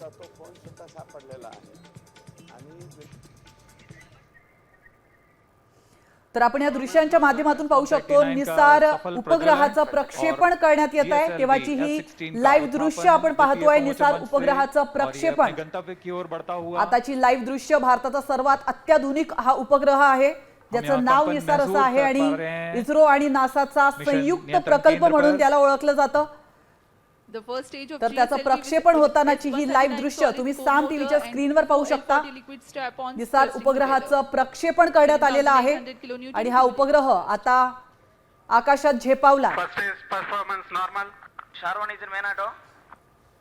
त्याला तो फोन सुद्धा सापडलेला आहे आणि तर आपण या दृश्यांच्या माध्यमातून पाहू शकतो निसार उपग्रहाचं प्रक्षेपण करण्यात येत आहे तेव्हाची ही लाईव्ह दृश्य आपण पाहतोय निसार उपग्रहाचं प्रक्षेपण आताची लाईव्ह दृश्य भारताचा सर्वात अत्याधुनिक हा उपग्रह आहे ज्याचं नाव निसार असं आहे आणि इस्रो आणि नासाचा संयुक्त प्रकल्प म्हणून त्याला ओळखलं जातं तर त्याचं प्रक्षेपण होतानाची ही लाईव्ह दृश्य तुम्ही साम टीव्हीच्या स्क्रीनवर पाहू शकता निसार उपग्रहाचं प्रक्षेपण करण्यात आलेलं आहे आणि हा उपग्रह आता आकाशात झेपावला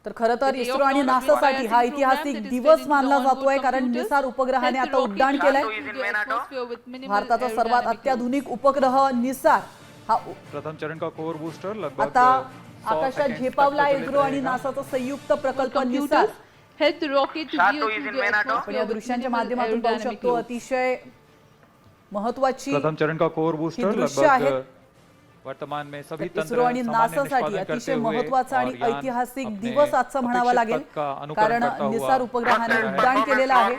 तर खरं तर इस्रो आणि नासासाठी हा ऐतिहासिक दिवस मानला जातोय कारण निसार उपग्रहाने आता उड्डाण केलंय भारताचा सर्वात अत्याधुनिक उपग्रह निसार हा प्रथम चरण का कोर बूस्टर लगभग आता आकाशात झेपावला इस्रो आणि नासाचा संयुक्त प्रकल्प निसार आपण या दृश्यांच्या माध्यमातून पाहू शकतो अतिशय महत्वाची प्रथम चरण का कोर बूस्टर लगभग वर्तमान में सभी इस्रो आणि नासासाठी अतिशय महत्वाचा आणि ऐतिहासिक दिवस आजचा म्हणावा लागेल कारण निसार उपग्रहाने उड्डाण केलेलं आहे